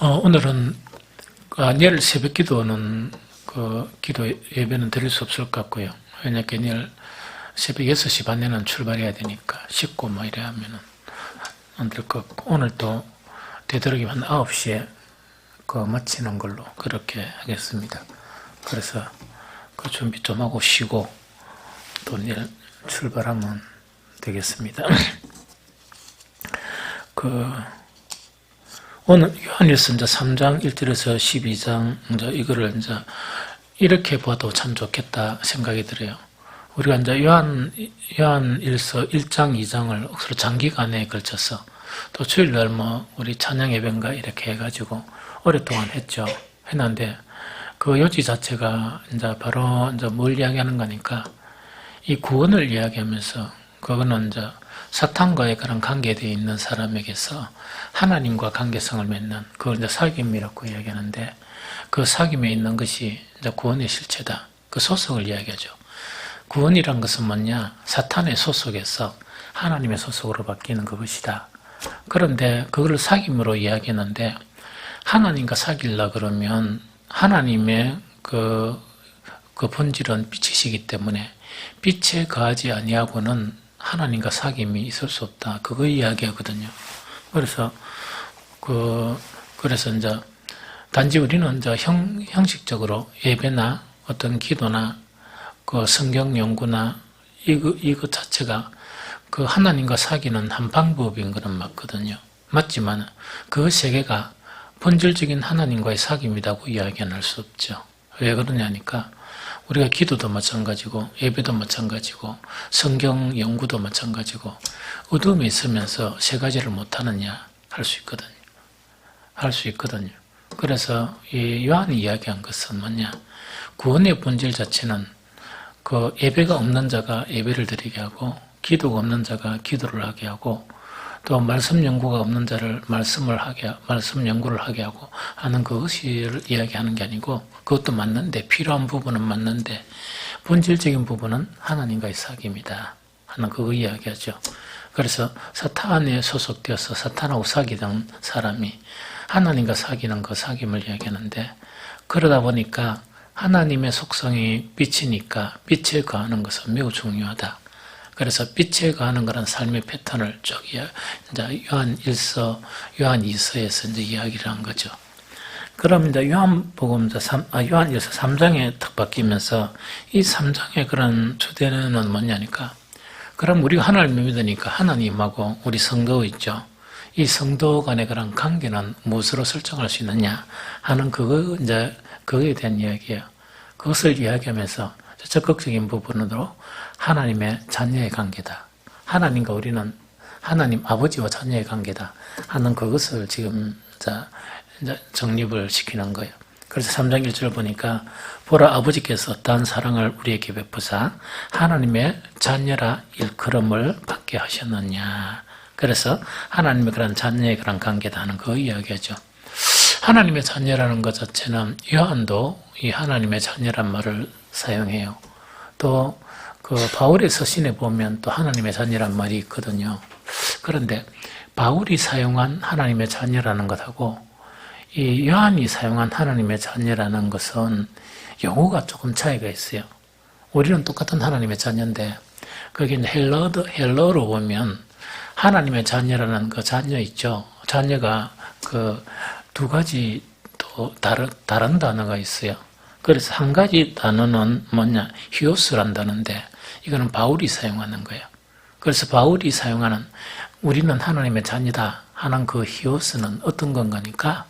오늘은 내일 새벽 기도는 기도 예배는 드릴 수 없을 것 같고요. 왜냐하면 내일 새벽 6시 반에는 출발해야 되니까 씻고 뭐 이래 하면은 안 될 것 같고, 오늘 또 되도록이면 9시에 마치는 걸로 그렇게 하겠습니다. 그래서 그 준비 좀 하고 쉬고 또 내일 출발하면 되겠습니다. 오늘 요한일서 3장 1절에서 12장 이거를 이렇게 봐도 참 좋겠다 생각이 들어요. 우리가 요한일서 1장, 2장을 서로 장기간에 걸쳐서 또 주일날 우리 찬양 예배인가 이렇게 해가지고 오랫동안 했는데 그 요지 자체가 바로 뭘 이야기하는 거니까 이 구원을 이야기하면서 그거는 사탄과의 그런 관계되어 있는 사람에게서 하나님과 관계성을 맺는 그걸 사귐이라고 이야기하는데, 그 사귐에 있는 것이 구원의 실체다. 그 소속을 이야기하죠. 구원이란 것은 뭐냐? 사탄의 소속에서 하나님의 소속으로 바뀌는 그것이다. 그런데 그걸 사귐으로 이야기하는데, 하나님과 사귀려 그러면 하나님의 그 본질은 빛이시기 때문에 빛에 거하지 아니하고는 하나님과 사귐이 있을 수 없다. 그거 이야기하거든요. 그래서 단지 우리는 형식적으로 예배나 어떤 기도나 성경 연구나 이것 자체가 하나님과 사귀는 한 방법인 것은 맞거든요. 맞지만 그 세계가 본질적인 하나님과의 사귐이라고 이야기는 할 수 없죠. 왜 그러냐니까 우리가 기도도 마찬가지고 예배도 마찬가지고 성경 연구도 마찬가지고 어둠에 있으면서 세 가지를 못하느냐 할 수 있거든요. 할 수 있거든요. 그래서 이 요한이 이야기한 것은 뭐냐? 구원의 본질 자체는 예배가 없는 자가 예배를 드리게 하고 기도가 없는 자가 기도를 하게 하고 또 말씀 연구가 없는 자를 말씀 연구를 하게 하고 하는 그것을 이야기하는 게 아니고, 그것도 맞는데 필요한 부분은 맞는데 본질적인 부분은 하나님과의 사귐이다 하는 그거 이야기하죠. 그래서 사탄에 소속되어서 사탄하고 사귀던 사람이 하나님과 사귀는 그 사귐을 이야기하는데, 그러다 보니까 하나님의 속성이 빛이니까 빛에 거하는 것은 매우 중요하다. 그래서 빛에 거하는 그런 삶의 패턴을 쭉 요한2서에서 이야기를 한 거죠. 그럼 요한일서 3장에 딱 바뀌면서 이 3장의 그런 주제는 뭐냐니까, 그럼 우리가 하나님을 믿으니까 하나님하고 우리 성도 있죠. 이 성도 간의 그런 관계는 무엇으로 설정할 수 있느냐 하는 그거에 대한 이야기예요. 그것을 이야기하면서 적극적인 부분으로 하나님의 자녀의 관계다. 하나님과 우리는 하나님 아버지와 자녀의 관계다 하는 그것을 지금 정립을 시키는 거예요. 그래서 3장 1절 보니까 보라, 아버지께서 어떠한 사랑을 우리에게 베푸사 하나님의 자녀라 일컬음을 받게 하셨느냐. 그래서 하나님의 그런 자녀의 그런 관계다 하는 그 이야기하죠. 하나님의 자녀라는 것 자체는 요한도 이 하나님의 자녀란 말을 사용해요. 또 바울의 서신에 보면 또 하나님의 자녀란 말이 있거든요. 그런데 바울이 사용한 하나님의 자녀라는 것하고 이 요한이 사용한 하나님의 자녀라는 것은 용어가 조금 차이가 있어요. 우리는 똑같은 하나님의 자녀인데 거기 헬러로 보면 하나님의 자녀라는 그 자녀 있죠. 자녀가 두 가지 또 다른 단어가 있어요. 그래서 한 가지 단어는 뭐냐? 히오스란 단어인데 이거는 바울이 사용하는 거예요. 그래서 바울이 사용하는 우리는 하나님의 자녀다 하는 그 히오스는 어떤 건가니까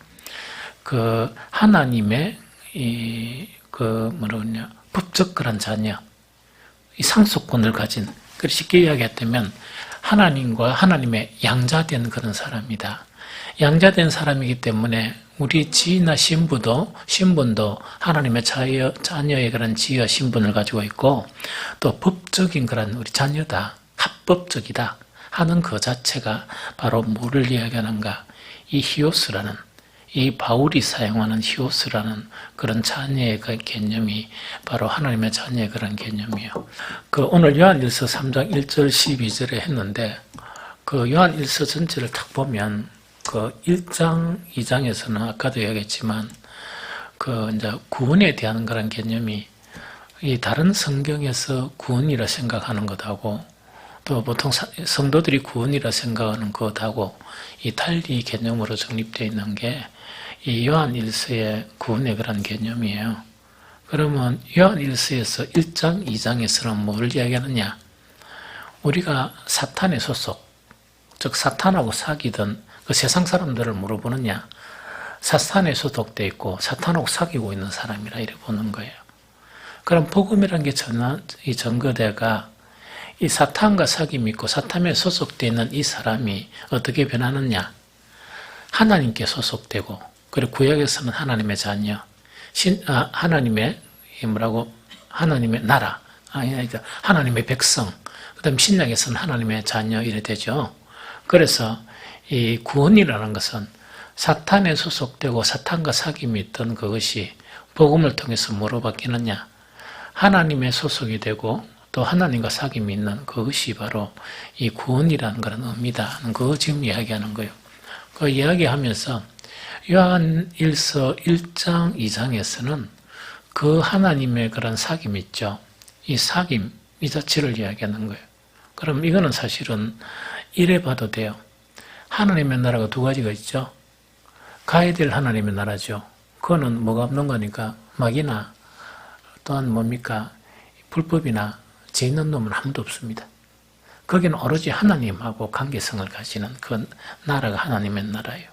하나님의 법적 그런 자녀, 이 상속권을 가진, 쉽게 이야기했다면 하나님과 하나님의 양자된 그런 사람이다. 양자된 사람이기 때문에 우리 지위나 신분도 하나님의 자녀의 그런 지위와 신분을 가지고 있고 또 법적인 그런 우리 자녀다, 합법적이다 하는 그 자체가 바로 뭐를 이야기하는가? 이 히오스라는, 이 바울이 사용하는 히오스라는 그런 자녀의 그 개념이 바로 하나님의 자녀의 그런 개념이에요. 오늘 요한일서 3장 1절 12절에 했는데 요한일서 전체를 딱 보면 그 1장, 2장에서는 아까도 얘기했지만 그 이제 구원에 대한 그런 개념이 이 다른 성경에서 구원이라 생각하는 것하고 또 보통 성도들이 구원이라 생각하는 것하고 이 달리 개념으로 정립되어 있는 게 이 요한 1서의 구원의 그런 개념이에요. 그러면 요한 1서에서 1장, 2장에서는 뭘 이야기하느냐? 우리가 사탄의 소속, 즉 사탄하고 사귀던 그 세상 사람들을 물어보느냐? 사탄에 소속되어 있고 사탄하고 사귀고 있는 사람이라 이래 보는 거예요. 그럼 복음이라는 게 이 전거대가 이 사탄과 사귐이 있고 사탄에 소속되어 있는 이 사람이 어떻게 변하느냐? 하나님께 소속되고, 그리고 구약에서는 하나님의 자녀, 하나님의 하나님의 나라, 하나님의 백성, 그 다음 신약에서는 하나님의 자녀 이래 되죠. 그래서 이 구원이라는 것은 사탄에 소속되고 사탄과 사귐이 있던 그것이 복음을 통해서 뭐로 바뀌느냐? 하나님의 소속이 되고 또 하나님과 사귐이 있는 그것이 바로 이 구원이라는 그런 의미다. 그거 지금 이야기하는 거예요. 그 이야기하면서 요한 1서 1장 2장에서는 그 하나님의 그런 사귐 있죠. 이 사귐 이 자체를 이야기하는 거예요. 그럼 이거는 사실은 이래 봐도 돼요. 하나님의 나라가 두 가지가 있죠. 가야 될 하나님의 나라죠. 그거는 뭐가 없는 거니까 마귀나 또한 뭡니까? 불법이나 죄 있는 놈은 아무도 없습니다. 거기는 오로지 하나님하고 관계성을 가지는 그 나라가 하나님의 나라예요.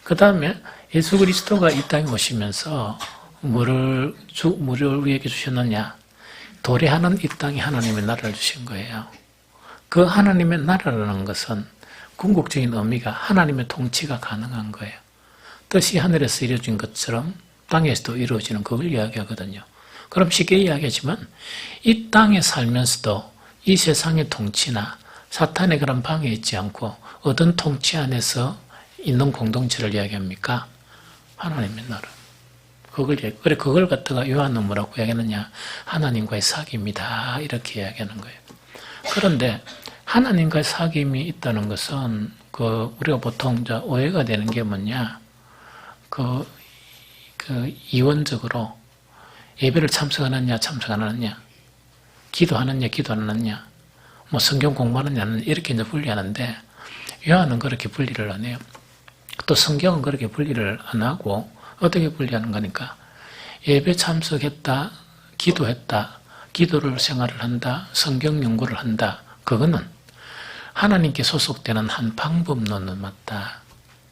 그 다음에 예수 그리스도가 이 땅에 오시면서 뭐를 우리에게 주셨느냐? 도래하는 이 땅에 하나님의 나라를 주신 거예요. 그 하나님의 나라라는 것은 궁극적인 의미가 하나님의 통치가 가능한 거예요. 뜻이 하늘에서 이루어진 것처럼 땅에서도 이루어지는 그걸 이야기하거든요. 그럼 쉽게 이야기하지만 이 땅에 살면서도 이 세상의 통치나 사탄의 그런 방해에 있지 않고 어떤 통치 안에서 있는 공동체를 이야기합니까? 하나님의 나라. 그걸 갖다가 요한은 뭐라고 이야기하느냐? 하나님과의 사귐이다. 이렇게 이야기하는 거예요. 그런데 하나님과의 사귐이 있다는 것은 우리가 보통 오해가 되는 게 뭐냐? 이원적으로 예배를 참석하느냐, 참석 안 하느냐, 기도하느냐, 기도 안 하느냐, 뭐 성경 공부하느냐, 이렇게 이제 분리하는데, 요한은 그렇게 분리를 안 해요. 또 성경은 그렇게 분리를 안 하고, 어떻게 분리하는 거니까, 예배 참석했다, 기도했다, 기도를 생활을 한다, 성경 연구를 한다, 그거는 하나님께 소속되는 한 방법론은 맞다.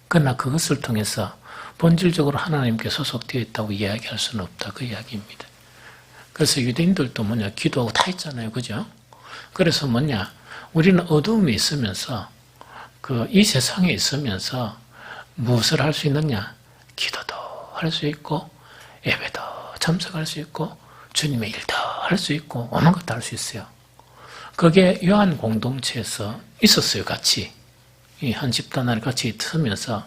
그러나 그것을 통해서 본질적으로 하나님께 소속되어 있다고 이야기할 수는 없다. 그 이야기입니다. 그래서 유대인들도 기도하고 다 했잖아요. 그죠? 그래서 우리는 어두움에 있으면서, 이 세상에 있으면서 무엇을 할 수 있느냐? 기도도 할 수 있고, 예배도 참석할 수 있고, 주님의 일도 할 수 있고, 오는 것도 할 수 있어요. 그게 요한 공동체에서 있었어요. 같이. 이 한 집단 안에 같이 있으면서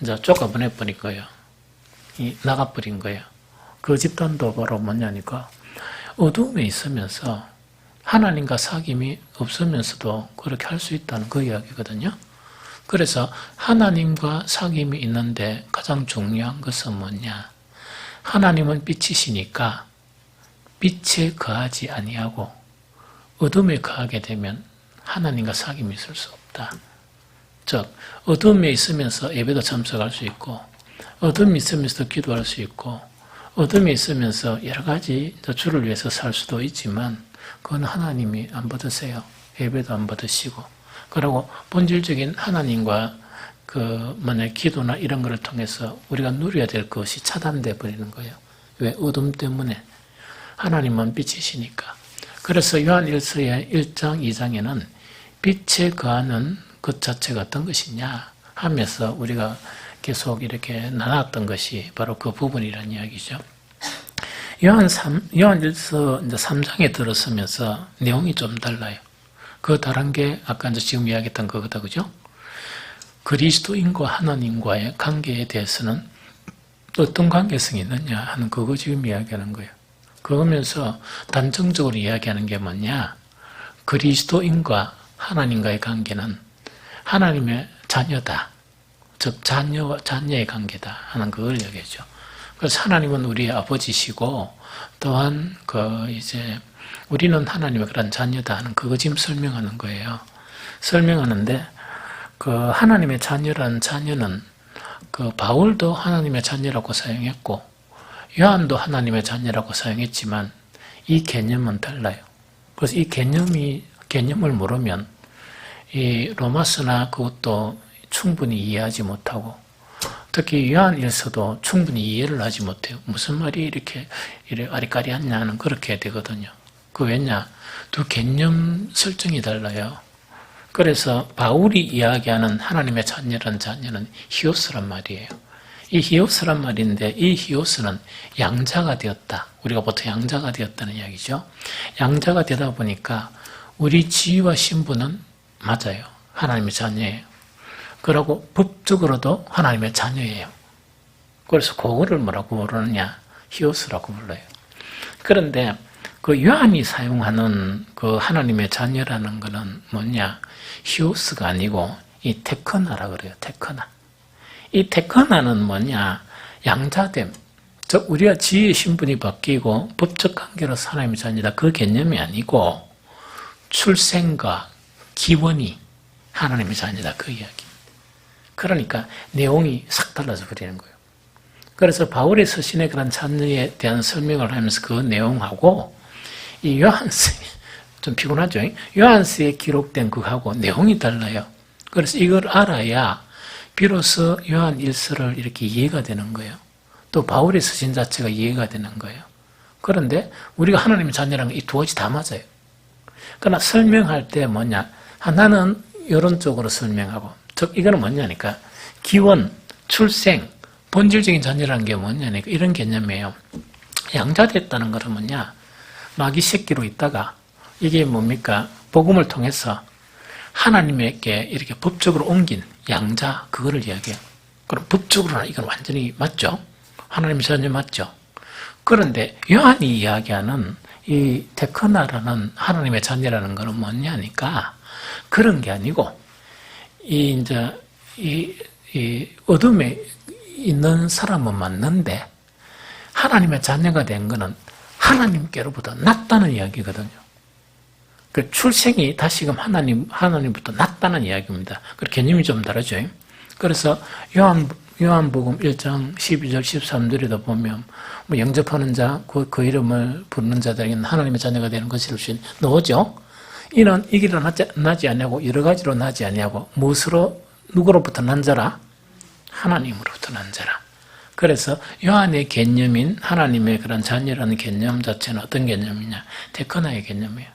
이제 쫓아보내버린 거예요. 나가버린 거예요. 그 집단도 바로 뭐냐니까 어두움에 있으면서 하나님과 사귐이 없으면서도 그렇게 할 수 있다는 그 이야기거든요. 그래서 하나님과 사귐이 있는데 가장 중요한 것은 뭐냐? 하나님은 빛이시니까 빛에 거하지 아니하고 어둠에 거하게 되면 하나님과 사귐이 있을 수 없다. 즉 어둠에 있으면서 예배도 참석할 수 있고 어둠에 있으면서 기도할 수 있고 어둠에 있으면서 여러 가지 주를 위해서 살 수도 있지만 그건 하나님이 안 받으세요. 예배도 안 받으시고 그리고 본질적인 하나님과 기도나 이런 것을 통해서 우리가 누려야 될 것이 차단돼 버리는 거예요. 왜? 어둠 때문에. 하나님은 빛이시니까. 그래서 요한 1서의 1장, 2장에는 빛에 거하는 것 자체가 어떤 것이냐 하면서 우리가 계속 이렇게 나눴던 것이 바로 그 부분이라는 이야기죠. 요한 1서 3장에 들어서면서 내용이 좀 달라요. 그 다른 게 아까 지금 이야기했던 거거다, 그죠? 그리스도인과 하나님과의 관계에 대해서는 어떤 관계성이 있느냐 하는 그거 지금 이야기하는 거예요. 그러면서 단정적으로 이야기하는 게 뭐냐? 그리스도인과 하나님과의 관계는 하나님의 자녀다. 즉 자녀와 자녀의 관계다 하는 그걸 얘기하죠. 그래서 하나님은 우리의 아버지시고 또한 이제 우리는 하나님의 그런 자녀다 하는 그거 지금 설명하는 거예요. 설명하는데 하나님의 자녀라는 자녀는 바울도 하나님의 자녀라고 사용했고 요한도 하나님의 자녀라고 사용했지만 이 개념은 달라요. 그래서 이 개념을 모르면 이 로마서나 그것도 충분히 이해하지 못하고 특히 요한일서도 충분히 이해를 하지 못해요. 무슨 말이 이렇게 아리까리하냐는 그렇게 되거든요. 왜냐? 두 개념 설정이 달라요. 그래서 바울이 이야기하는 하나님의 자녀란 자녀는 히오스란 말이에요. 이 히오스란 말인데 이 히오스는 양자가 되었다. 우리가 보통 양자가 되었다는 이야기죠. 양자가 되다 보니까 우리 지위와 신분은 맞아요. 하나님의 자녀예요. 그리고 법적으로도 하나님의 자녀예요. 그래서 그거를 뭐라고 부르느냐? 히오스라고 불러요. 그런데 요한이 사용하는 하나님의 자녀라는 것은 뭐냐? 히오스가 아니고 이 테크나라 그래요. 테크나. 이 테크나는 뭐냐? 양자됨. 즉 우리가 지위의 신분이 바뀌고 법적 관계로서 하나님의 자녀다. 그 개념이 아니고 출생과 기원이 하나님의 자녀다. 그 이야기. 그러니까 내용이 싹 달라져 버리는 거예요. 그래서 바울의 서신의 그런 자녀에 대한 설명을 하면서 그 내용하고 이 요한스 좀 피곤하죠? 요한스에 기록된 그하고 내용이 달라요. 그래서 이걸 알아야 비로소 요한 일서를 이렇게 이해가 되는 거예요. 또 바울의 서신 자체가 이해가 되는 거예요. 그런데 우리가 하나님의 자녀라는 이 두 가지 다 맞아요. 그러나 설명할 때 뭐냐? 하나는 이런 쪽으로 설명하고 즉 이거는 뭐냐니까 기원, 출생, 본질적인 자녀라는 게 뭐냐니까 이런 개념이에요. 양자됐다는 것은 뭐냐? 마귀 새끼로 있다가 이게 뭡니까? 복음을 통해서 하나님에게 이렇게 법적으로 옮긴 양자 그거를 이야기해요. 그럼 법적으로는 이건 완전히 맞죠? 하나님의 자녀 맞죠? 그런데 요한이 이야기하는 이 테크나라는 하나님의 자녀라는 것은 뭐냐니까 그런 게 아니고 이 어둠에 있는 사람은 맞는데 하나님의 자녀가 된 것은 하나님께로부터 낫다는 이야기거든요. 그 출생이 다시금 하나님부터 낫다는 이야기입니다. 그 개념이 좀 다르죠. 그래서 요한복음 1장 12절 13절에도 보면 뭐 영접하는 자, 그 이름을 부르는 자들에게는 하나님의 자녀가 되는 것을 주신 너죠. 이는 이 길로 나지 아니하고 여러 가지로 나지 아니하고 무엇으로 누구로부터 난 자라? 하나님으로부터 난 자라. 그래서 요한의 개념인 하나님의 그런 자녀라는 개념 자체는 어떤 개념이냐? 테크나의 개념이에요.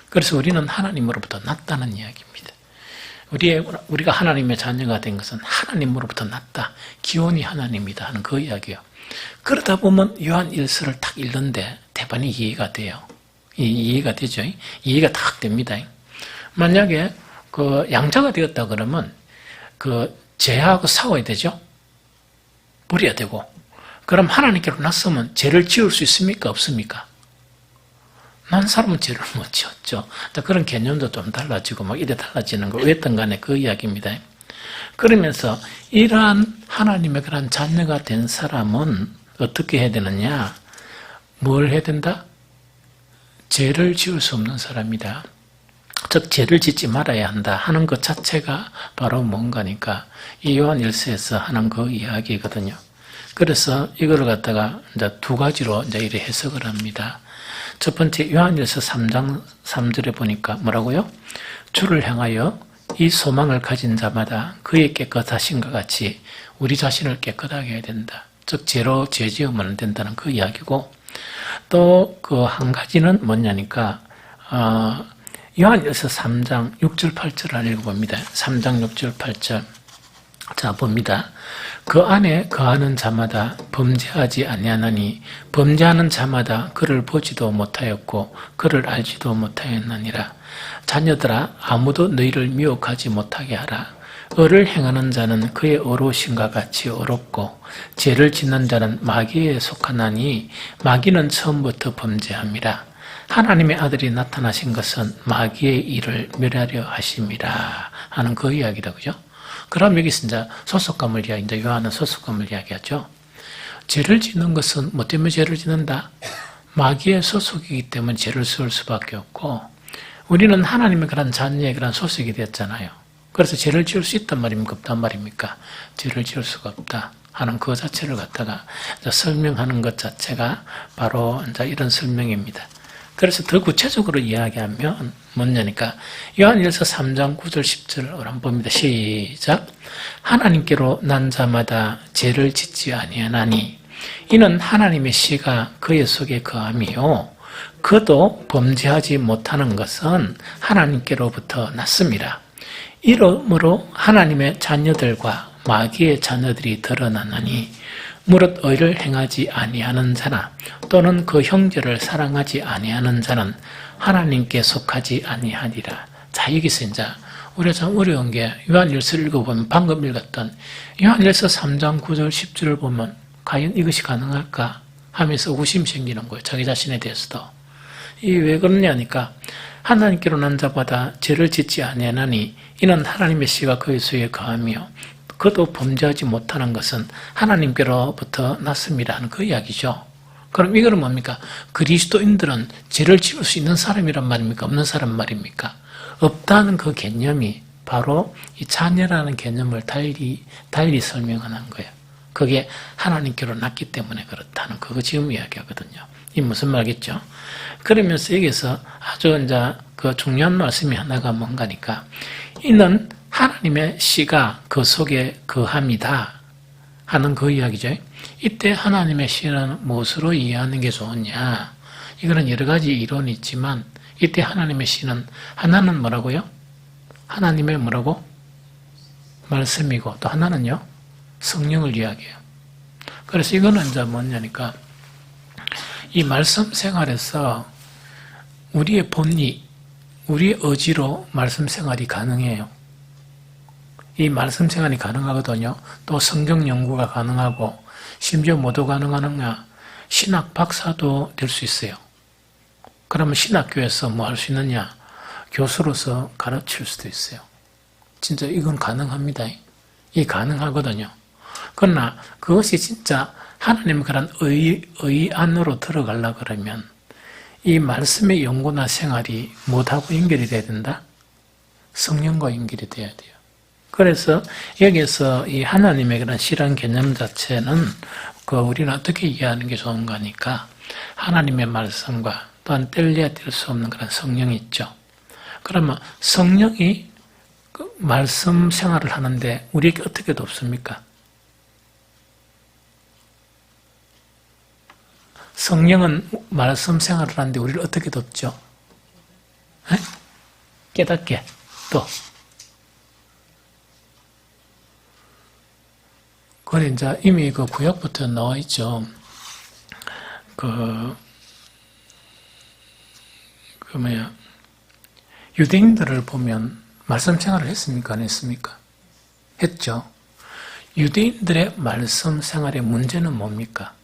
그래서 우리는 하나님으로부터 났다는 이야기입니다. 우리가 하나님의 자녀가 된 것은 하나님으로부터 났다. 기원이 하나님이다 하는 그 이야기예요. 그러다 보면 요한 1서를 딱 읽는데 대반이 이해가 돼요. 이해가 되죠. 이해가 딱 됩니다. 만약에 양자가 되었다 그러면 죄하고 싸워야 되죠. 버려야 되고. 그럼 하나님께로 났으면 죄를 지을 수 있습니까? 없습니까? 난 사람은 죄를 못 지었죠. 그런 개념도 좀 달라지고 막 이래 달라지는 거 어떤 간에 그 이야기입니다. 그러면서 이러한 하나님의 그런 자녀가 된 사람은 어떻게 해야 되느냐? 뭘 해야 된다? 죄를 지을 수 없는 사람이다. 즉 죄를 짓지 말아야 한다 하는 것 자체가 바로 뭔가니까 이 요한 1서에서 하는 그 이야기거든요. 그래서 이거를 갖다가 이제 두 가지로 이제 이렇게 해석을 합니다. 첫 번째 요한 1서 3장 3절에 보니까 뭐라고요? 주를 향하여 이 소망을 가진 자마다 그의 깨끗하심과 같이 우리 자신을 깨끗하게 해야 된다. 즉 죄로 죄 지으면 안 된다는 그 이야기고 또 그 한 가지는 뭐냐니까 요한일서 3장 6절 8절을 읽어봅니다. 3장 6절 8절 자 봅니다. 그 안에 거하는 자마다 범죄하지 아니하나니 범죄하는 자마다 그를 보지도 못하였고 그를 알지도 못하였느니라. 자녀들아 아무도 너희를 미혹하지 못하게 하라. 의를 행하는 자는 그의 어로우심과 같이 어렵고 죄를 짓는 자는 마귀에 속하나니 마귀는 처음부터 범죄함이라. 하나님의 아들이 나타나신 것은 마귀의 일을 멸하려 하심이라 하는 그 이야기다. 그죠? 그럼 여기서 이제 소속감을 이제 요한은 소속감을 이야기하죠. 죄를 짓는 것은 뭐 때문에 죄를 짓는다? 마귀의 소속이기 때문에 죄를 지을 수밖에 없고, 우리는 하나님의 그런 자녀의 그런 소속이 되었잖아요. 그래서 죄를 지을 수 있단 말입니까? 없단 말입니까? 죄를 지을 수가 없다 하는 그 자체를 갖다가 설명하는 것 자체가 바로 이제 이런 설명입니다. 그래서 더 구체적으로 이야기하면 뭐냐니까 요한일서 3장 9절 10절을 한번 봅니다. 시작. 하나님께로 난 자마다 죄를 짓지 아니하나니 이는 하나님의 씨가 그의 속에 거함이요 그도 범죄하지 못하는 것은 하나님께로부터 났습니다. 이러므로 하나님의 자녀들과 마귀의 자녀들이 드러나나니 무릇 의를 행하지 아니하는 자나 또는 그 형제를 사랑하지 아니하는 자는 하나님께 속하지 아니하리라. 자, 여기서 이제 우리가 참 어려운 게 요한일서를 읽어보면 방금 읽었던 요한일서 3장 9절 10절을 보면 과연 이것이 가능할까 하면서 의구심이 생기는 거예요. 자기 자신에 대해서도. 이게 왜 그러냐니까 하나님께로 난 자마다 죄를 짓지 아니하나니 이는 하나님의 씨가 그의 속에 거하며 그도 범죄하지 못하는 것은 하나님께로부터 났습니다 하는 그 이야기죠. 그럼 이거는 뭡니까? 그리스도인들은 죄를 지을 수 있는 사람이란 말입니까? 없는 사람 말입니까? 없다는 그 개념이 바로 이 자녀라는 개념을 달리 설명하는 거예요. 그게 하나님께로 났기 때문에 그렇다는 그거 지금 이야기하거든요. 이 무슨 말겠죠? 그러면서 여기서 아주 이제 그 중요한 말씀이 하나가 뭔가니까 이는 하나님의 씨가 그 속에 거함이다 하는 그 이야기죠. 이때 하나님의 씨는 무엇으로 이해하는 게 좋으냐? 이거는 여러 가지 이론이 있지만 이때 하나님의 씨는 하나는 뭐라고요? 하나님의 뭐라고? 말씀이고 또 하나는요? 성령을 이야기해요. 그래서 이거는 이제 뭐냐니까 이 말씀 생활에서 우리의 본의, 우리의 의지로 말씀 생활이 가능해요. 이 말씀 생활이 가능하거든요. 또 성경 연구가 가능하고 심지어 뭐도 가능하느냐? 신학 박사도 될 수 있어요. 그러면 신학교에서 뭐 할 수 있느냐? 교수로서 가르칠 수도 있어요. 진짜 이건 가능합니다. 이 가능하거든요. 그러나 그것이 진짜 하나님의 그런 의 안으로 들어가려고 그러면 이 말씀의 연구나 생활이 뭐하고 연결이 돼야 된다? 성령과 연결이 돼야 돼요. 그래서 여기서 이 하나님의 그런 실현 개념 자체는 그 우리는 어떻게 이해하는 게 좋은가 하니까 하나님의 말씀과 또한 뗄래야 뗄 수 없는 그런 성령이 있죠. 그러면 성령이 그 말씀 생활을 하는데 우리에게 어떻게 돕습니까? 성령은 말씀 생활을 하는데 우리를 어떻게 돕죠? 에? 깨닫게 또 그래 이제 이미 그 구약부터 나와 있죠. 그 뭐야 유대인들을 보면 말씀 생활을 했습니까? 안 했습니까? 했죠. 유대인들의 말씀 생활의 문제는 뭡니까?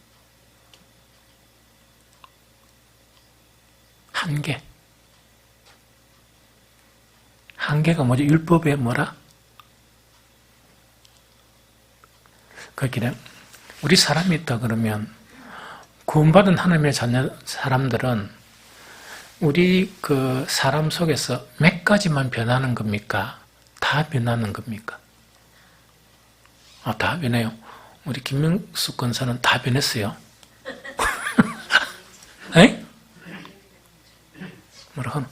한계. 한계가 뭐죠? 율법의 뭐라? 그렇게 우리 사람이 있다 그러면 구원받은 하나님의 자녀 사람들은 우리 그 사람 속에서 몇 가지만 변하는 겁니까? 다 변하는 겁니까? 아, 다 변해요. 우리 김명숙 권사는 다 변했어요. 에? 뭐라 하노?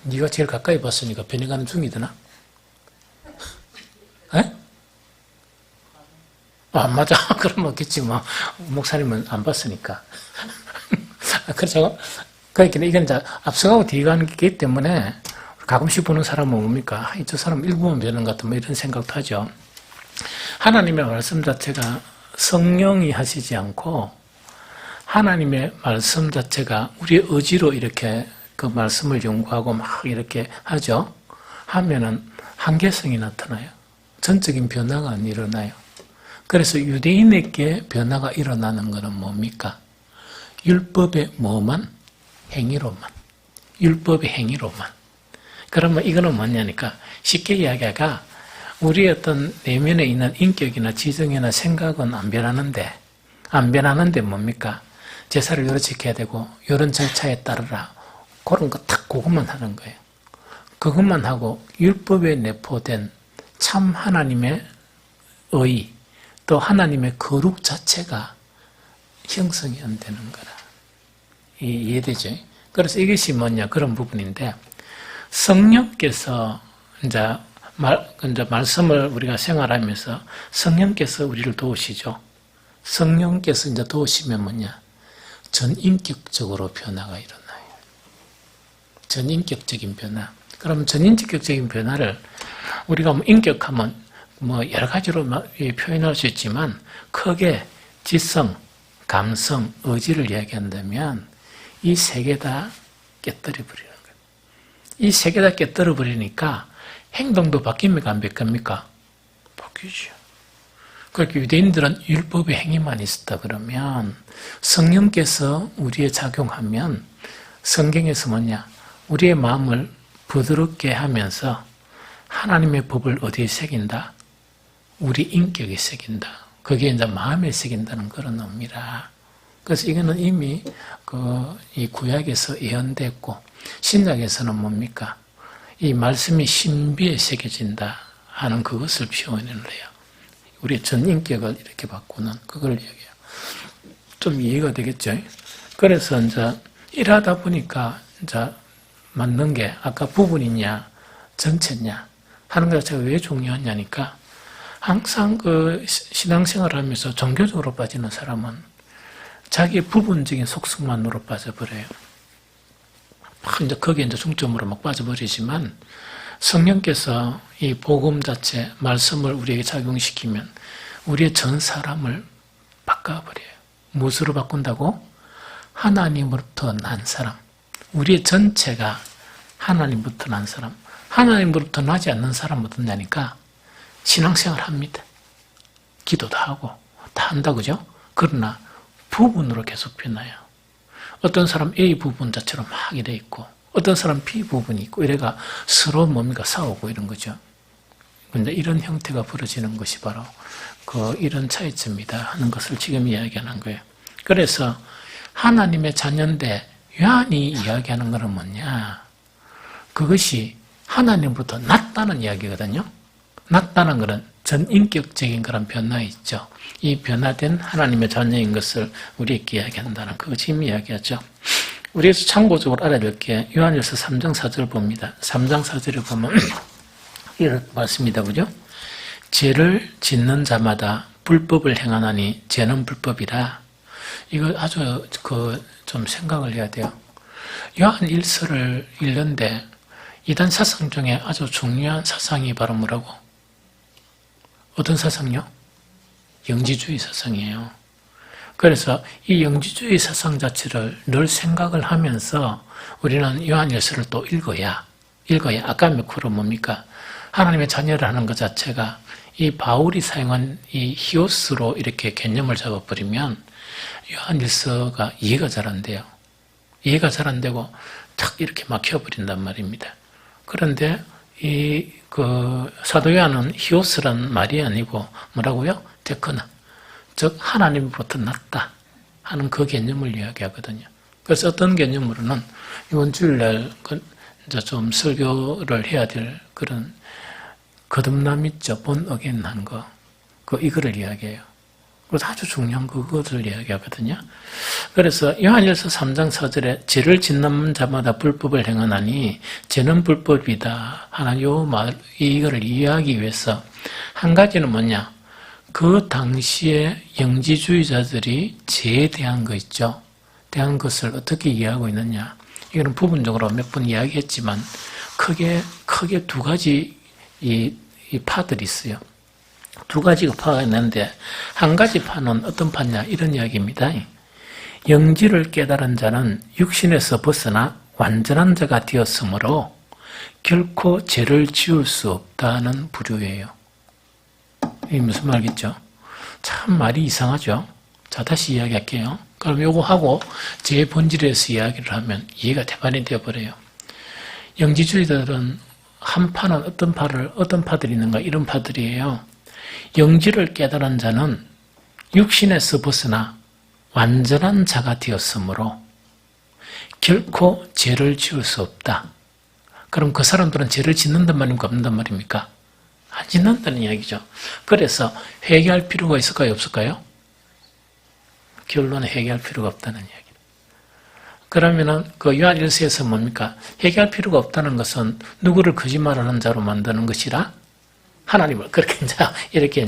네가 제일 가까이 봤으니까 변해가는 중이더나? 에? 안 맞아. 그럼 없겠지, 뭐. 목사님은 안 봤으니까. 그렇죠. 그러니까 이건 이제 앞서가고 뒤가는 게 때문에 가끔씩 보는 사람은 뭡니까? 저 사람 일부만 변한 것 같은 뭐 이런 생각도 하죠. 하나님의 말씀 자체가 성령이 하시지 않고 하나님의 말씀 자체가 우리의 의지로 이렇게 그 말씀을 연구하고 막 이렇게 하죠. 하면은 한계성이 나타나요. 전적인 변화가 안 일어나요. 그래서 유대인에게 변화가 일어나는 것은 뭡니까? 율법의 뭐만? 행위로만. 율법의 행위로만. 그러면 이거는 뭐냐니까 쉽게 이야기하가 우리의 어떤 내면에 있는 인격이나 지성이나 생각은 안 변하는데 뭡니까? 제사를 요렇게 지켜야 되고 요런 절차에 따르라. 그런 거 딱 그것만 하는 거예요. 그것만 하고 율법에 내포된 참 하나님의 의, 또 하나님의 거룩 자체가 형성이 안 되는 거라. 이해되죠? 그래서 이것이 뭐냐 그런 부분인데 성령께서 이제 말씀을 우리가 생활하면서 성령께서 우리를 도우시죠. 성령께서 이제 도우시면 뭐냐 전인격적으로 변화가 일어나요. 전인격적인 변화. 그럼 전인격적인 변화를 우리가 뭐 인격하면 뭐 여러 가지로 표현할 수 있지만 크게 지성, 감성, 의지를 이야기한다면 이 세 개 다 깨뜨려 버리는 거예요. 이 세 개 다 깨뜨려 버리니까 행동도 바뀝니까? 안 바뀝니까? 바뀌죠. 그렇게 유대인들은 율법의 행위만 있었다 그러면 성령께서 우리에 작용하면 성경에서 뭐냐? 우리의 마음을 부드럽게 하면서 하나님의 법을 어디에 새긴다? 우리 인격에 새긴다. 그게 이제 마음에 새긴다는 그런 의미라. 그래서 이거는 이미 이 구약에서 예언됐고 신약에서는 뭡니까? 이 말씀이 신비에 새겨진다 하는 그것을 표현을 해요. 우리의 전 인격을 이렇게 바꾸는 그걸 얘기해요. 좀 이해가 되겠죠? 그래서 이제 일하다 보니까 이제 맞는 게 아까 부분이냐 전체냐 하는 것 자체가 왜 중요하냐니까 항상 그 신앙생활을 하면서 종교적으로 빠지는 사람은 자기의 부분적인 속성만으로 빠져버려요. 이제 거기에 이제 중점으로 막 빠져버리지만 성령께서 이 복음 자체, 말씀을 우리에게 작용시키면 우리의 전 사람을 바꿔버려요. 무엇으로 바꾼다고? 하나님으로부터 난 사람. 우리의 전체가 하나님부터 난 사람. 하나님으로부터 나지 않는 사람은 어떠냐니까 신앙생활 합니다. 기도도 하고 다 한다 그죠? 그러나 부분으로 계속 변해요. 어떤 사람 A 부분 자체로 막 이래 있고 어떤 사람 B 부분이 있고 이래가 서로 뭡니까 싸우고 이런 거죠. 근데 이런 형태가 벌어지는 것이 바로 이런 차이점이다 하는 것을 지금 이야기하는 거예요. 그래서 하나님의 자녀인데 요한이 이야기하는 것은 뭐냐? 그것이 하나님부터 낫다는 이야기거든요. 낫다는 것은 전인격적인 그런 변화 있죠. 이 변화된 하나님의 자녀인 것을 우리에게 이야기한다는 그거 지금 이야기하죠. 우리에서 참고적으로 알아야 될 게 요한일서 3장 4절 봅니다. 3장 4절을 보면 이런 말씀이다 그죠? 죄를 짓는 자마다 불법을 행하나니 죄는 불법이라. 이거 아주 좀 생각을 해야 돼요. 요한 일서를 읽는데 이단 사상 중에 아주 중요한 사상이 바로 뭐라고? 어떤 사상요? 영지주의 사상이에요. 그래서 이 영지주의 사상 자체를 늘 생각을 하면서 우리는 요한일서를 또 읽어야 아까 메코로 뭡니까? 하나님의 자녀를 하는 것 자체가 이 바울이 사용한 이 히오스로 이렇게 개념을 잡아버리면 요한일서가 이해가 잘 안 돼요. 이해가 잘 안 되고 탁 이렇게 막혀버린단 말입니다. 그런데 사도 요한은 히오스란 말이 아니고 뭐라고요? 데크나. 즉 하나님으로부터 났다 하는 그 개념을 이야기하거든요. 그래서 어떤 개념으로는 이번 주일날 이제 좀 설교를 해야 될 그런 거듭남 있죠. 본 어게인 한 거. 이거를 이야기해요. 그래서 아주 중요한 그것을 이야기하거든요. 그래서 요한일서 3장 4절에 죄를 짓는 자마다 불법을 행하나니 죄는 불법이다 하는 이거를 이해하기 위해서 한 가지는 뭐냐? 그 당시에 영지주의자들이 죄에 대한 거 있죠. 대한 것을 어떻게 이해하고 있느냐? 이거는 부분적으로 몇 번 이야기했지만 크게 두 가지 이 파들이 있어요. 두 가지가 파가 있는데 한 가지 파는 어떤 파냐 이런 이야기입니다. 영지를 깨달은 자는 육신에서 벗어나 완전한 자가 되었으므로 결코 죄를 지을 수 없다는 부류예요. 이게 무슨 말이겠죠? 참 말이 이상하죠? 자, 다시 이야기할게요. 그럼 요거 하고 제 본질에서 이야기를 하면 이해가 대반이 되어버려요. 영지주의자들은 한 파는 어떤 파들이 있는가? 이런 파들이에요. 영지를 깨달은 자는 육신에서 벗어나 완전한 자가 되었으므로 결코 죄를 지을 수 없다. 그럼 그 사람들은 죄를 짓는단 말입니까? 없는단 말입니까? 안 짓는다는 이야기죠. 그래서 회개할 필요가 있을까요? 없을까요? 결론은 회개할 필요가 없다는 이야기. 그러면은 그 요한 1서에서 뭡니까? 회개할 필요가 없다는 것은 누구를 거짓말하는 자로 만드는 것이라 하나님을 그렇게 이렇게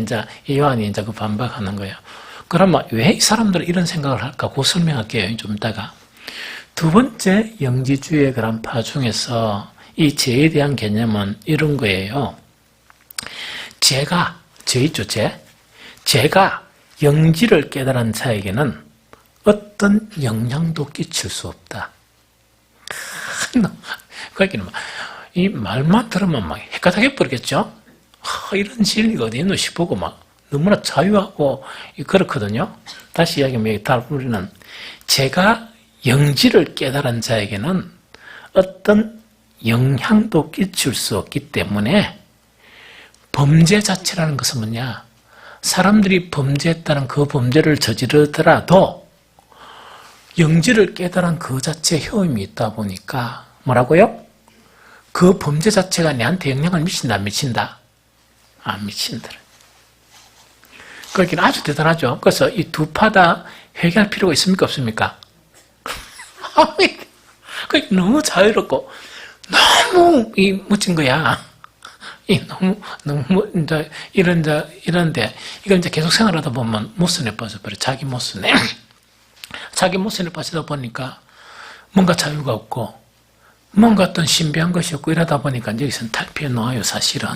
요한이 그 반박하는 거예요. 그러면 왜 이 사람들은 이런 생각을 할까? 그 설명할게요. 좀 이따가. 두 번째 영지주의의 그런 파 중에서 이 죄에 대한 개념은 이런 거예요. 죄 있죠, 죄. 죄가 영지를 깨달은 자에게는 어떤 영향도 끼칠 수 없다. 그러니까 이 말만 들으면 막 헷갈하게 버리겠죠? 이런 진리가 어디 있노 싶고 막 너무나 자유하고 그렇거든요. 다시 이야기하면 우리는 죄가 영지를 깨달은 자에게는 어떤 영향도 끼칠 수 없기 때문에 범죄 자체라는 것은 뭐냐? 사람들이 범죄했다는 그 범죄를 저지르더라도 영지를 깨달은 그 자체에 효임이 있다 보니까 뭐라고요? 그 범죄 자체가 내한테 영향을 미친다, 안 미친다? 안 미친다. 그러긴 아주 대단하죠. 그래서 이 두 파 다 회개할 필요가 있습니까? 없습니까? 너무 자유롭고 너무 멋진 거야. 너무 이런데 이걸 계속 생활하다 보면 모순에 빠져버려. 자기 모순에 빠지다 보니까 뭔가 자유가 없고 뭔가 어떤 신비한 것이 없고 이러다 보니까 여기서는 탈피해 놓아요. 사실은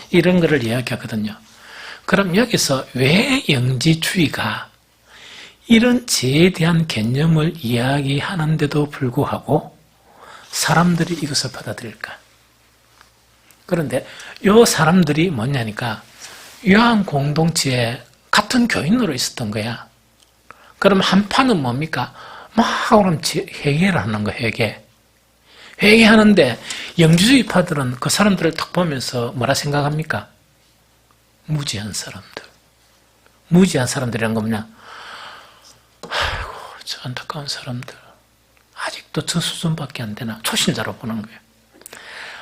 이런 거를 이야기하거든요. 그럼 여기서 왜 영지주의가 이런 죄에 대한 개념을 이야기하는데도 불구하고 사람들이 이것을 받아들일까? 그런데 이 사람들이 뭐냐니까 요한 공동체에 같은 교인으로 있었던 거야. 그럼 한 파는 뭡니까? 그럼 회개를 하는 거야, 회개하는데 영지주의 파들은 그 사람들을 딱 보면서 뭐라 생각합니까? 무지한 사람들. 무지한 사람들이란 거 뭐냐? 아이고, 저 안타까운 사람들. 아직도 저 수준밖에 안 되나? 초신자로 보는 거예요.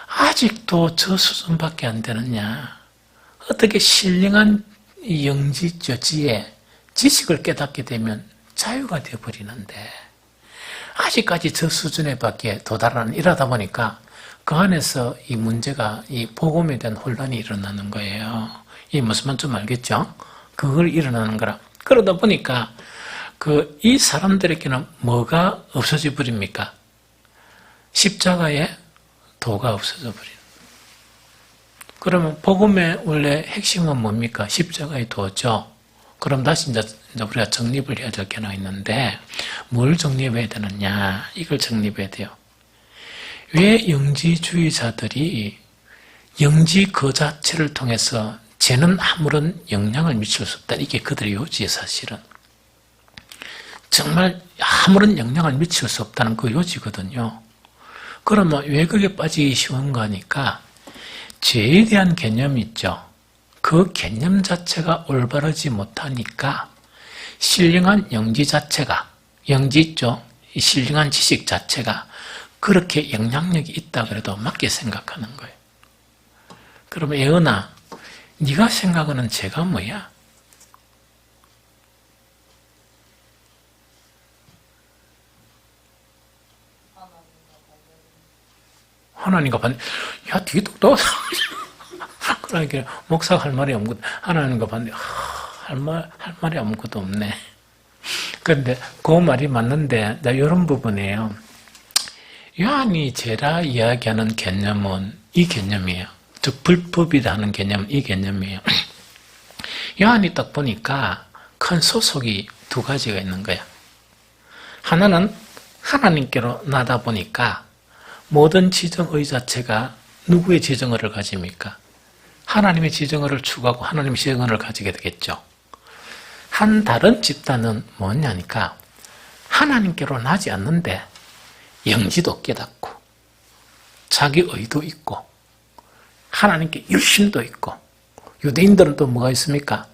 아직도 저 수준밖에 안 되느냐? 어떻게 신령한 영지지에 지식을 깨닫게 되면 자유가 되어버리는데 아직까지 저 수준에 밖에 도달하는 이러다 보니까 그 안에서 이 문제가 이 복음에 대한 혼란이 일어나는 거예요. 이 무슨 말 좀 알겠죠? 그걸 일어나는 거라. 그러다 보니까 이 사람들에게는 뭐가 없어져 버립니까? 십자가의 도가 없어져 버리는. 그러면 복음의 원래 핵심은 뭡니까? 십자가의 도죠. 그럼 다시 이제 우리가 정립을 해야 될 게 하나 있는데 뭘 정립해야 되느냐? 이걸 정립해야 돼요. 왜 영지주의자들이 영지 그 자체를 통해서 죄는 아무런 영향을 미칠 수 없다. 이게 그들의 요지예요, 사실은. 정말 아무런 영향을 미칠 수 없다는 그 요지거든요. 그러면 왜 그게 빠지기 쉬운가 하니까 죄에 대한 개념이 있죠. 그 개념 자체가 올바르지 못하니까 신령한 영지 자체가, 영지 있죠? 이 신령한 지식 자체가 그렇게 영향력이 있다 그래도 맞게 생각하는 거예요. 그러면 예은아, 네가 생각하는 죄가 뭐야? 하나님과 반대. 야, 되게 똑똑하다. 그러니까 목사가 할 말이 아무것도, 하나님과 반대. 할 말이 아무것도 없네. 그런데 그 말이 맞는데 이런 부분이에요. 요한이 죄라 이야기하는 개념은 이 개념이에요. 즉 불법이다 하는 개념은 이 개념이에요. 요한이 딱 보니까 큰 소속이 두 가지가 있는 거야. 하나는 하나님께로 나다 보니까 모든 지정의 자체가 누구의 지정의를 가집니까? 하나님의 지정의를 추구하고 하나님의 지정의를 가지게 되겠죠. 한 다른 집단은 뭐냐니까 하나님께로 나지 않는데 영지도 깨닫고 자기 의도 있고 하나님께 열심도 있고, 유대인들은 또 뭐가 있습니까?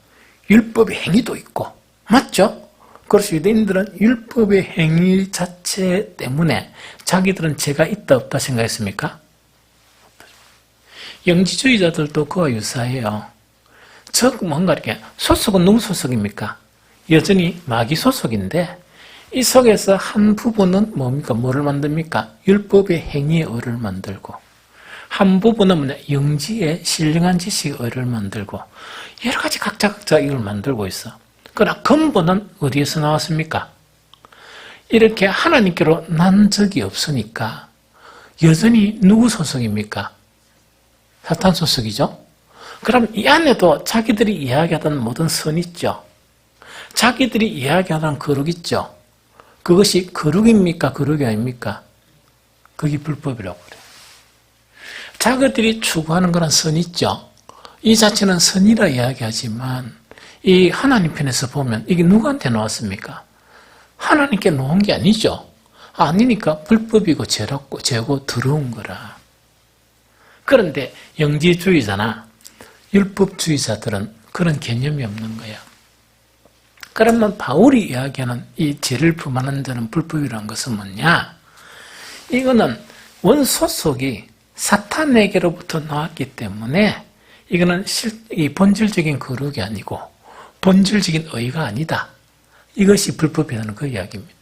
율법의 행위도 있고, 맞죠? 그래서 유대인들은 율법의 행위 자체 때문에 자기들은 죄가 있다 없다 생각했습니까? 영지주의자들도 그와 유사해요. 즉 뭔가 이렇게 소속은 누구 소속입니까? 여전히 마귀 소속인데 이 속에서 한 부분은 뭡니까? 뭐를 만듭니까? 율법의 행위의 의를 만들고, 한 부분은 뭐냐? 영지의 신령한 지식의 의를 만들고, 여러 가지 각자 이걸 만들고 있어. 그러나 근본은 어디에서 나왔습니까? 이렇게 하나님께로 난 적이 없으니까 여전히 누구 소속입니까? 사탄 소속이죠. 그럼 이 안에도 자기들이 이야기하던 모든 선 있죠. 자기들이 이야기하던 거룩 있죠. 그것이 거룩입니까? 거룩이 아닙니까? 그게 불법이라고 그래요. 자기들이 추구하는 그런 선 있죠. 이 자체는 선이라 이야기하지만 이 하나님 편에서 보면 이게 누구한테 나왔습니까? 하나님께 놓은 게 아니죠. 아니니까 불법이고 죄고 더러운 거라. 그런데 영지주의자나 율법주의자들은 그런 개념이 없는 거야. 그러면 바울이 이야기하는 이 죄를 범하는 자는 불법이라는 것은 뭐냐? 이거는 원소속이 사탄에게로부터 나왔기 때문에 이거는 이 본질적인 거룩이 아니고 본질적인 의가 아니다. 이것이 불법이라는 그 이야기입니다.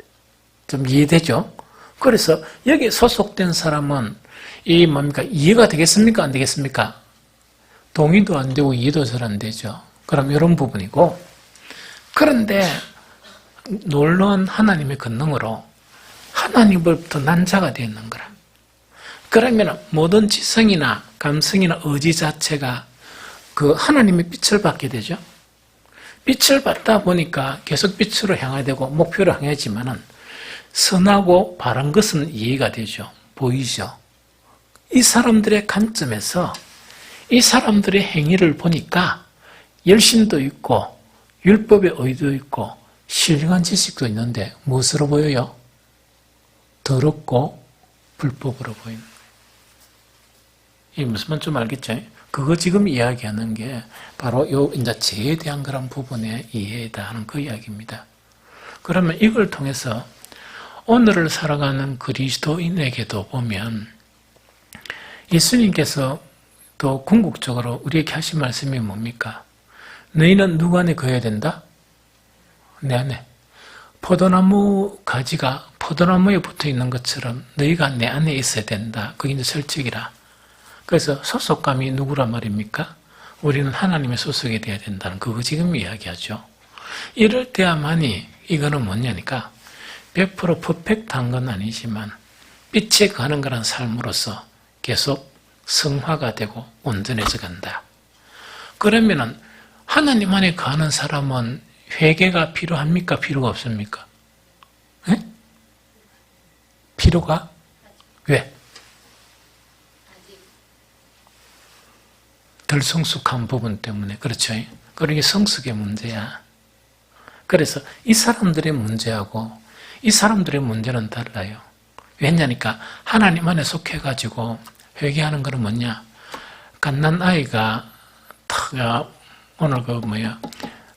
좀 이해되죠? 그래서 여기 소속된 사람은 이 뭡니까? 이해가 되겠습니까? 안 되겠습니까? 동의도 안 되고 이해도 잘 안 되죠. 그럼 이런 부분이고, 그런데 놀라운 하나님의 권능으로 하나님으로부터 난자가 되어 있는 거라. 그러면 모든 지성이나 감성이나 의지 자체가 그 하나님의 빛을 받게 되죠. 빛을 받다 보니까 계속 빛으로 향하게 되고 목표를 향하지만은 선하고 바른 것은 이해가 되죠. 보이죠. 이 사람들의 관점에서 이 사람들의 행위를 보니까 열심도 있고 율법의 의도 있고 신령한 지식도 있는데 무엇으로 보여요? 더럽고 불법으로 보이는 거예요. 이 무슨 말인지 좀 알겠죠? 그거 지금 이야기하는 게 바로 요 이제 죄에 대한 그런 부분의 이해다 하는 그 이야기입니다. 그러면 이걸 통해서 오늘을 살아가는 그리스도인에게도 보면 예수님께서 또 궁극적으로 우리에게 하신 말씀이 뭡니까? 너희는 누구 안에 거해야 된다? 내 안에. 포도나무 가지가 포도나무에 붙어 있는 것처럼 너희가 내 안에 있어야 된다. 그게 이제 설득이라. 그래서 소속감이 누구란 말입니까? 우리는 하나님의 소속이 되어야 된다는 그거 지금 이야기하죠. 이럴 때야만이 이거는 뭐냐니까 100% 퍼펙트한 건 아니지만 빛에 가는 그런 삶으로서 계속 성화가 되고 온전해져 간다. 그러면은 하나님 안에 거하는 사람은 회개가 필요합니까? 필요가 없습니까? 네? 필요가? 왜? 덜 성숙한 부분 때문에. 그렇죠? 그러게 성숙의 문제야. 그래서 이 사람들의 문제하고 이 사람들의 문제는 달라요. 왜냐니까 하나님 안에 속해가지고 회개하는 거는 뭐냐? 갓난 아이가 탁 오늘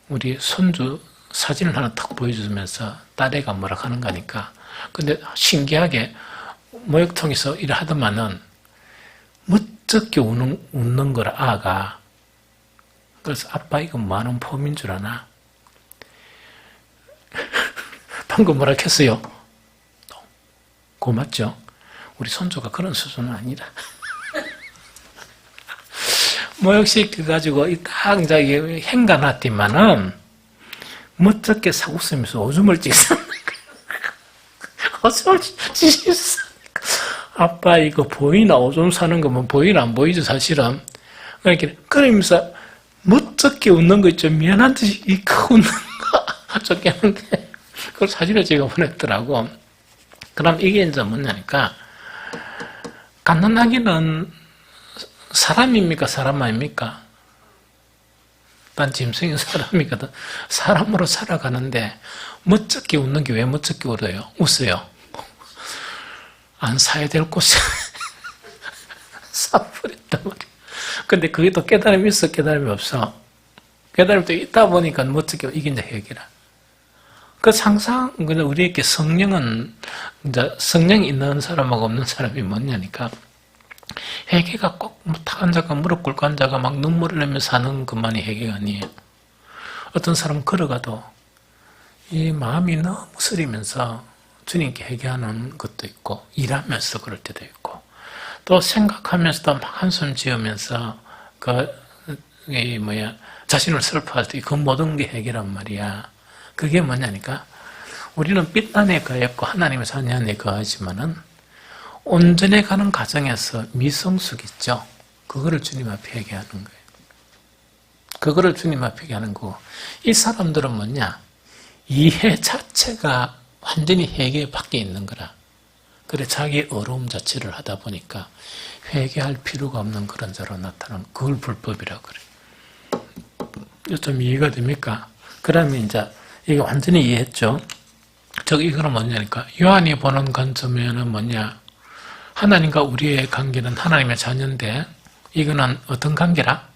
우리 손주 사진을 하나 탁 보여주면서 딸애가 뭐라 하는 거니까. 근데 신기하게 모욕통에서 일을 하더만은 멋쩍게 웃는 거라 아가. 그래서 아빠 이거 뭐하는 폼인 줄 아나? 방금 뭐라 했어요? 고맙죠? 우리 손주가 그런 수준은 아니라. 모욕시켜가지고 딱 이제 행간했더만은 멋쩍게 사고쓰면서 오줌을 찍었는 거야. 오줌을 찍었어. 아빠 이거 보이나? 오줌 싸는 거면 보이나 안 보이죠 사실은. 그러면서 멋쩍게 웃는 거 있죠. 미안한 듯이 이거 웃는 거 좋게 하는데 그걸 사진을 찍어 보냈더라고. 그럼 이게 이제 뭐냐니까 갓난아기는 사람입니까? 사람 아닙니까? 난 짐승인 사람이거든. 사람으로 살아가는데 멋쩍게 웃는 게 왜 멋쩍게 웃어요? 안 사야 될 곳에 사버렸단 말이야. 근데 그게 또 깨달음이 있어, 깨달음이 없어. 깨달음이 또 있다 보니까 어떻게 이긴다, 회개라. 그 항상 우리에게 성령은, 이제 성령이 있는 사람하고 없는 사람이 뭐냐니까, 회개가 꼭 탁 앉아가 무릎 꿇고 앉아가 막 눈물을 내며 사는 것만이 회개가 아니에요. 어떤 사람은 걸어가도 이 마음이 너무 쓰리면서 주님께 회개하는 것도 있고, 일하면서 그럴 때도 있고, 또 생각하면서도 막 한숨 지으면서 자신을 슬퍼할 때 그 모든 게 회개란 말이야. 그게 뭐냐니까, 우리는 빛 안에 거했고 하나님의 자녀 안에 거하지만은 온전해 가는 과정에서 미성숙 있죠. 그거를 주님 앞에 회개하는 거예요. 그거를 주님 앞에 회개하는 거고, 이 사람들은 뭐냐, 이해 자체가 완전히 회개에 밖에 있는 거라. 그래 자기의 어려움 자체를 하다 보니까 회개할 필요가 없는 그런 자로 나타나는, 그걸 불법이라고 그래요. 좀 이해가 됩니까? 그러면 이제 이게 완전히 이해했죠? 이거는 뭐냐니까, 요한이 보는 관점에는 뭐냐, 하나님과 우리의 관계는 하나님의 자녀인데, 이거는 어떤 관계라?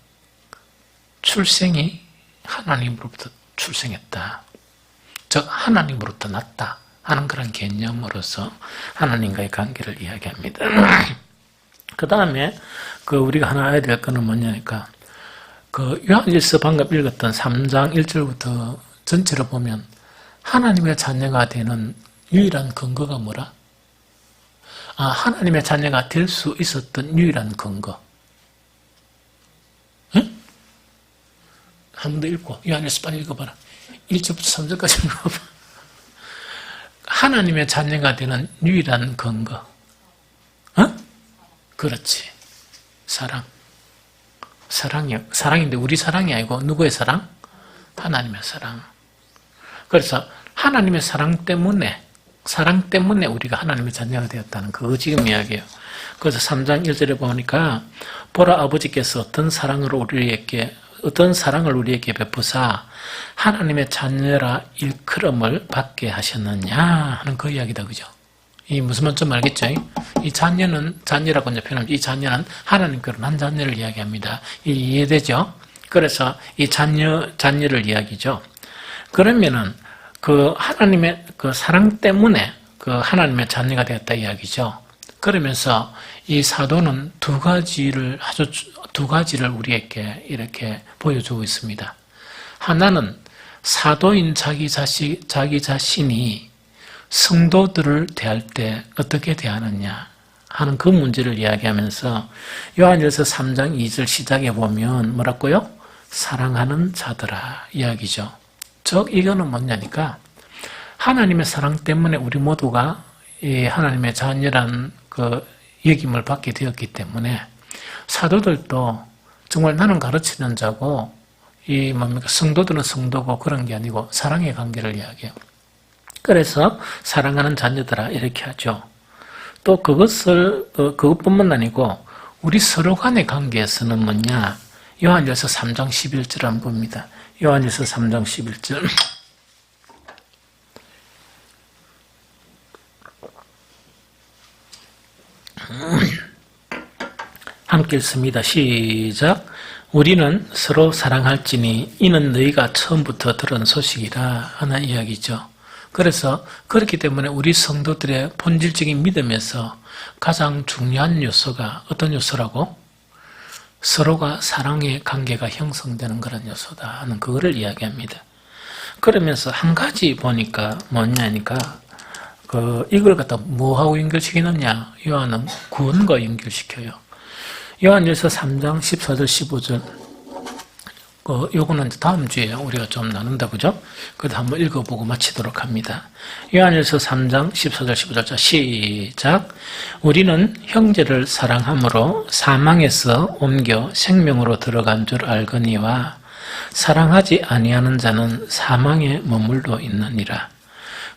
출생이 하나님으로부터 출생했다. 즉 하나님으로부터 났다 하는 그런 개념으로서 하나님과의 관계를 이야기합니다. 그 다음에 우리가 하나 알아야 될 거는 뭐냐니까, 요한일서 방금 읽었던 3장 1절부터 전체를 보면 하나님의 자녀가 되는 유일한 근거가 뭐라? 하나님의 자녀가 될 수 있었던 유일한 근거. 응? 한 번 더 읽고, 요한일서 빨리 읽어봐라. 1절부터 3절까지 읽어봐. 하나님의 자녀가 되는 유일한 근거. 그렇지. 사랑. 사랑이요. 사랑인데 우리 사랑이 아니고 누구의 사랑? 하나님의 사랑. 그래서 하나님의 사랑 때문에 우리가 하나님의 자녀가 되었다는 그거 지금 이야기예요. 그래서 3장 1절에 보니까, 보라 아버지께서 어떤 사랑을 우리에게 베푸사 하나님의 자녀라 일컬음을 받게 하셨느냐 하는 그 이야기다. 그죠? 이 무슨 말인지 좀 알겠죠? 이 자녀라고 이제 표현하면, 이 자녀는 하나님께로 난 자녀를 이야기합니다. 이해되죠? 그래서 이 자녀를 이야기죠. 그러면은 하나님의 사랑 때문에 하나님의 자녀가 되었다 이야기죠. 그러면서 이 사도는 두 가지를 우리에게 이렇게 보여주고 있습니다. 하나는 사도인 자기 자신이 성도들을 대할 때 어떻게 대하느냐 하는 그 문제를 이야기하면서, 요한일서 3장 2절 시작에 보면 뭐라고요? 사랑하는 자들아 이야기죠. 즉 이거는 뭐냐니까, 하나님의 사랑 때문에 우리 모두가 이 하나님의 자녀란 여김을 받게 되었기 때문에, 사도들도 정말 나는 가르치는 자고 성도들은 성도고 그런 게 아니고 사랑의 관계를 이야기해요. 그래서 사랑하는 자녀들아 이렇게 하죠. 또 그것뿐만 아니고 우리 서로 간의 관계에서는 뭐냐, 요한일서 3장 11절 한번 봅니다. 요한일서 3장 11절. 함께 읽습니다. 시작. 우리는 서로 사랑할지니 이는 너희가 처음부터 들은 소식이라 하는 이야기죠. 그래서 그렇기 때문에 우리 성도들의 본질적인 믿음에서 가장 중요한 요소가 어떤 요소라고? 서로가 사랑의 관계가 형성되는 그런 요소다 하는 그거를 이야기합니다. 그러면서 한 가지 보니까 뭐냐니까, 이걸 갖다 뭐하고 연결시키느냐? 요한은 구원과 연결시켜요. 요한일서 3장 14절 15절, 요거는 다음 주에 우리가 좀 나눈다, 그죠? 그래도 한번 읽어보고 마치도록 합니다. 요한일서 3장 14절 15절, 자, 시작. 우리는 형제를 사랑함으로 사망에서 옮겨 생명으로 들어간 줄 알거니와 사랑하지 아니하는 자는 사망에 머물러 있느니라.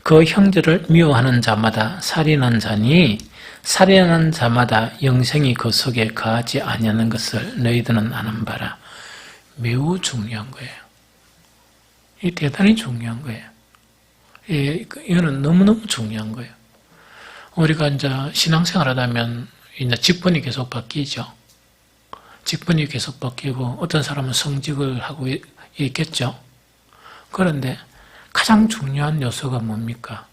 그 형제를 미워하는 자마다 살인한 자니 살인한 자마다 영생이 그 속에 거하지 아니하는 것을 너희들은 아는 바라. 매우 중요한 거예요. 이 대단히 중요한 거예요. 이거는 너무너무 중요한 거예요. 우리가 이제 신앙생활 하다면 이제 직분이 계속 바뀌죠. 직분이 계속 바뀌고 어떤 사람은 성직을 하고 있겠죠. 그런데 가장 중요한 요소가 뭡니까?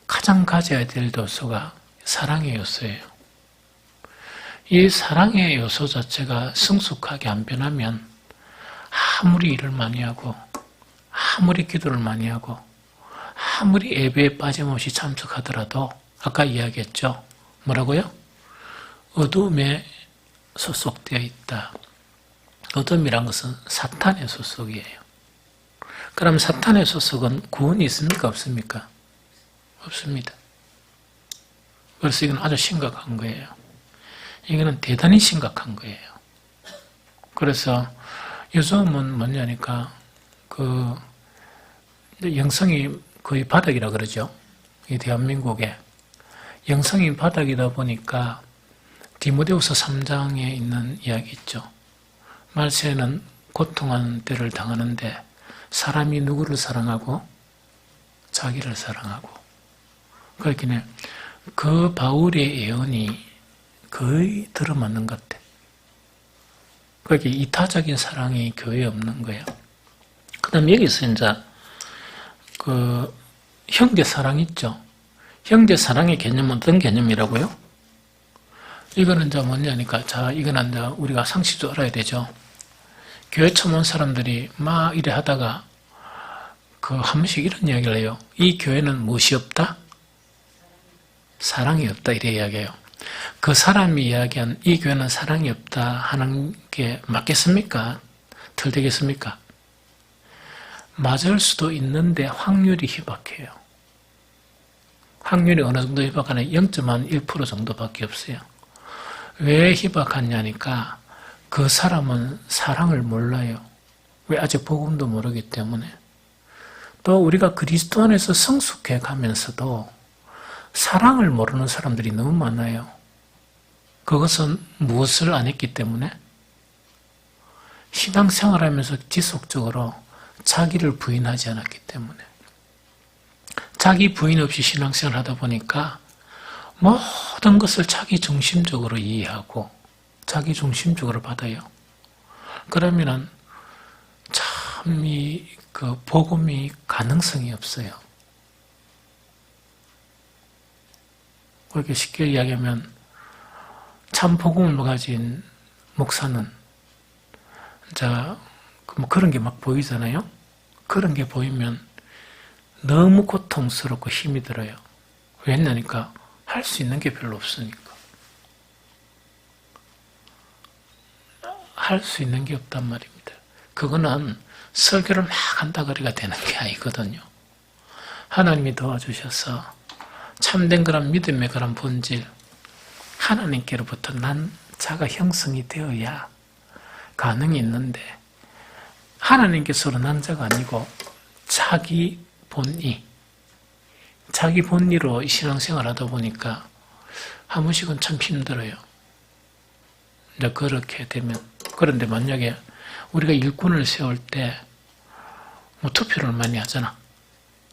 가장 가져야 될 요소가 사랑의 요소예요. 이 사랑의 요소 자체가 성숙하게 안 변하면 아무리 일을 많이 하고 아무리 기도를 많이 하고 아무리 예배에 빠짐없이 참석하더라도 아까 이야기했죠. 뭐라고요? 어둠에 소속되어 있다. 어둠이란 것은 사탄의 소속이에요. 그럼 사탄의 소속은 구원이 있습니까? 없습니까? 없습니다. 그래서 이건 아주 심각한 거예요. 이거는 대단히 심각한 거예요. 그래서 요즘은 뭐냐니까 영성이 거의 바닥이라 그러죠. 이 대한민국에 영성이 바닥이다 보니까 디모데후서 3장에 있는 이야기 있죠. 말세에는 고통하는 때를 당하는데 사람이 누구를 사랑하고 자기를 사랑하고 그렇긴 해. 그 바울의 예언이 거의 들어맞는 것 같아. 그렇게 이타적인 사랑이 교회에 없는 거예요. 그 다음 여기서 이제 형제 사랑 있죠. 형제 사랑의 개념은 어떤 개념이라고요? 이거는 이제 뭐냐니까, 이거는 이제 우리가 상식적으로 알아야 되죠. 교회 처음 온 사람들이 막 이래 하다가 한 번씩 이런 이야기를 해요. 이 교회는 무엇이 없다? 사랑이 없다. 이래 이야기해요. 그 사람이 이야기한 이 교회는 사랑이 없다 하는 게 맞겠습니까? 틀리겠습니까? 맞을 수도 있는데 확률이 희박해요. 확률이 어느 정도 희박하냐? 0.1% 정도밖에 없어요. 왜 희박하냐니까 그 사람은 사랑을 몰라요. 왜? 아직 복음도 모르기 때문에. 또 우리가 그리스도 안에서 성숙해 가면서도 사랑을 모르는 사람들이 너무 많아요. 그것은 무엇을 안 했기 때문에? 신앙생활하면서 지속적으로 자기를 부인하지 않았기 때문에. 자기 부인 없이 신앙생활을 하다 보니까 모든 것을 자기 중심적으로 이해하고 자기 중심적으로 받아요. 그러면은 참 복음이 가능성이 없어요. 그렇게 쉽게 이야기하면 참 복음을 가진 목사는 그런 게 막 보이잖아요. 그런 게 보이면 너무 고통스럽고 힘이 들어요. 왜냐니까 할 수 있는 게 별로 없으니까. 할 수 있는 게 없단 말입니다. 그거는 설교를 막 한다 그래가 되는 게 아니거든요. 하나님이 도와주셔서 참된 그런 믿음의 그런 본질, 하나님께로부터 난 자가 형성이 되어야 가능이 있는데 하나님께서는 난 자가 아니고 자기 본의로 이 신앙생활을 하다 보니까 한 번씩은 참 힘들어요. 이제 그렇게 되면, 그런데 만약에 우리가 일꾼을 세울 때 투표를 많이 하잖아.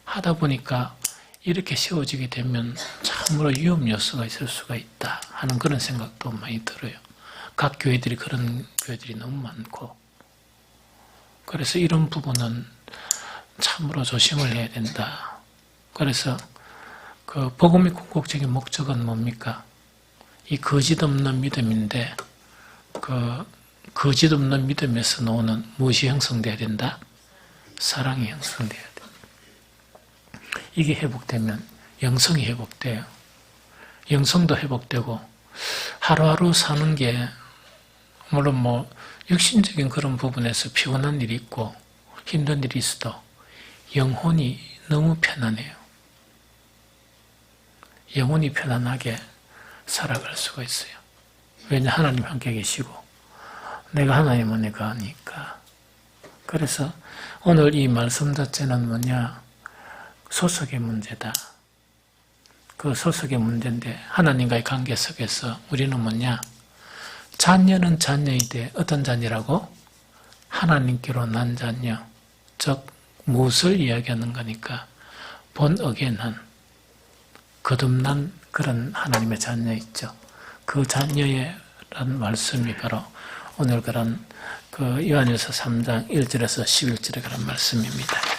하다 보니까 이렇게 세워지게 되면 참으로 위험 요소가 있을 수가 있다 하는 그런 생각도 많이 들어요. 각 교회들이 그런 교회들이 너무 많고, 그래서 이런 부분은 참으로 조심을 해야 된다. 그래서 복음의 궁극적인 목적은 뭡니까? 이 거짓 없는 믿음인데 거짓 없는 믿음에서 나오는 무엇이 형성돼야 된다? 사랑이 형성돼야 돼. 이게 회복되면 영성이 회복돼요. 영성도 회복되고 하루하루 사는 게 물론 육신적인 그런 부분에서 피곤한 일이 있고 힘든 일이 있어도 영혼이 너무 편안해요. 영혼이 편안하게 살아갈 수가 있어요. 왜냐? 하나님 함께 계시고 내가 하나님은 내가 아니까. 그래서 오늘 이 말씀 자체는 뭐냐? 소속의 문제다. 그 소속의 문제인데 하나님과의 관계 속에서 우리는 뭐냐? 자녀는 자녀이되 어떤 자녀라고? 하나님께로 난 자녀. 즉 무엇을 이야기하는 거니까 본어게난 거듭난 그런 하나님의 자녀 있죠. 그 자녀의 라는 말씀이 바로 오늘 그런 그 요한일서 3장 1절에서 11절의 그런 말씀입니다.